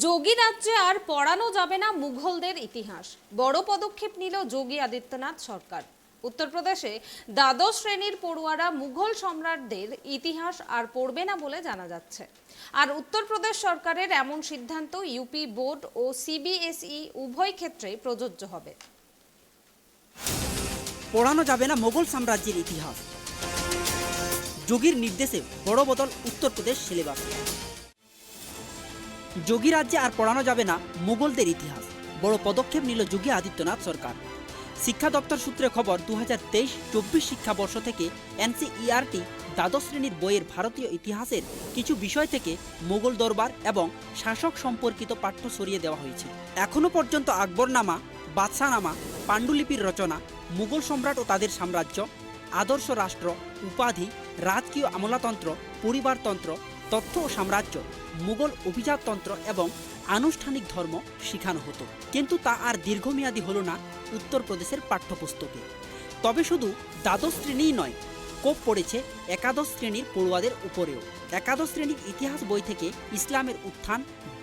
যোগী রাজ্যে আর পড়ানো যাবে না মুঘলদের ইতিহাস, বড় পদক্ষেপ নিল যোগী আদিত্যনাথ সরকার। উত্তরপ্রদেশে দ্বাদশ শ্রেণীর পড়ুয়ারা মুঘল সম্রাটদের ইতিহাস আর পড়বে না বলে জানা যাচ্ছে। আর উত্তরপ্রদেশ সরকারের এমন সিদ্ধান্ত ইউপি বোর্ড ও সিবিএসই উভয় ক্ষেত্রেই প্রযোজ্য হবে। পড়ানো যাবে না মোগল সাম্রাজ্যের ইতিহাস, যোগীর নির্দেশে বড় বদল উত্তরপ্রদেশ সিলেবাস। যোগী রাজ্যে আর পড়ানো যাবে না মুঘলদের ইতিহাস, বড় পদক্ষেপ নিল যোগী আদিত্যনাথ সরকার। শিক্ষা দপ্তর সূত্রে খবর, 2023-24 শিক্ষাবর্ষ থেকে এনসিইআরটি দ্বাদশ শ্রেণীর বইয়ের ভারতীয় ইতিহাসের কিছু বিষয় থেকে মোগল দরবার এবং শাসক সম্পর্কিত পাঠ্য সরিয়ে দেওয়া হয়েছে। এখনও পর্যন্ত আকবরনামা, বাদশাহনামা, পাণ্ডুলিপির রচনা, মুঘল সম্রাট ও তাদের সাম্রাজ্য, আদর্শ রাষ্ট্র, উপাধি, রাজকীয় আমলাতন্ত্র, পরিবারতন্ত্র, তথ্য ও সাম্রাজ্য, মুঘল অভিজাততন্ত্র এবং আনুষ্ঠানিক ধর্ম শেখানো হতো। কিন্তু তা আর দীর্ঘমেয়াদী হলো না উত্তরপ্রদেশের পাঠ্যপুস্তকে। তবে শুধু দ্বাদশ শ্রেণীই নয়, কোপ পড়েছে একাদশ শ্রেণীর পড়ুয়াদের উপরেও। একাদশ শ্রেণীর ইতিহাস বই থেকে ইসলামের উত্থান,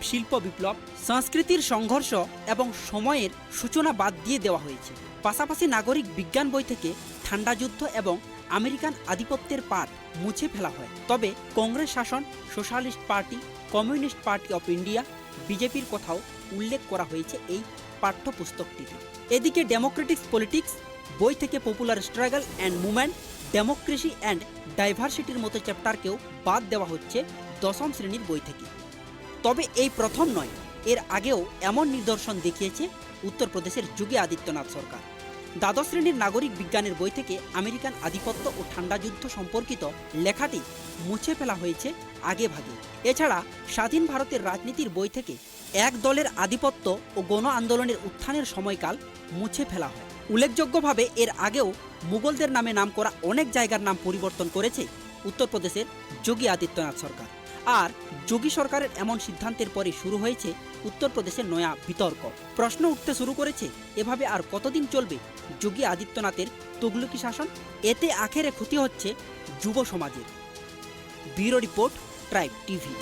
শিল্প বিপ্লব, সংস্কৃতির সংঘর্ষ এবং সময়ের সূচনা বাদ দিয়ে দেওয়া হয়েছে। পাশাপাশি নাগরিক বিজ্ঞান বই থেকে ঠান্ডা যুদ্ধ এবং আমেরিকান আধিপত্যের পাঠ মুছে ফেলা হয়। তবে কংগ্রেস শাসন, socialist party, communist party of India, বিজেপির কথাও উল্লেখ করা হয়েছে এই পাঠ্যপুস্তকটিতে। এদিকে ডেমোক্রেটিক পলিটিক্স বই থেকে popular struggle and movement, democracy and ডাইভার্সিটির মতো চ্যাপ্টারকেও বাদ দেওয়া হচ্ছে দশম শ্রেণীর বই থেকে। তবে এই প্রথম নয়, এর আগেও এমন নিদর্শন দেখিয়েছে উত্তরপ্রদেশের যোগী আদিত্যনাথ সরকার। দ্বাদশ শ্রেণীর নাগরিক বিজ্ঞানের বই থেকে আমেরিকান আধিপত্য ও ঠান্ডা যুদ্ধ সম্পর্কিত লেখাটি মুছে ফেলা হয়েছে আগে ভাগে। এছাড়া স্বাধীন ভারতের রাজনীতির বই থেকে এক দলের আধিপত্য ও গণ আন্দোলনের উত্থানের সময়কাল মুছে ফেলা হয়। উল্লেখযোগ্যভাবে এর আগেও মুঘলদের নামে নাম করা অনেক জায়গার নাম পরিবর্তন করেছে উত্তরপ্রদেশের যোগী আদিত্যনাথ সরকার। আর যোগী সরকারের এমন সিদ্ধান্তের পরে শুরু হয়েছে উত্তরপ্রদেশের নয়া বিতর্ক। প্রশ্ন উঠতে শুরু করেছে, এভাবে আর কতদিন চলবে যোগী আদিত্যনাথের তুগলকি শাসন? এতে আখেরে ক্ষতি হচ্ছে যুব সমাজের। Bureau report, tribe TV.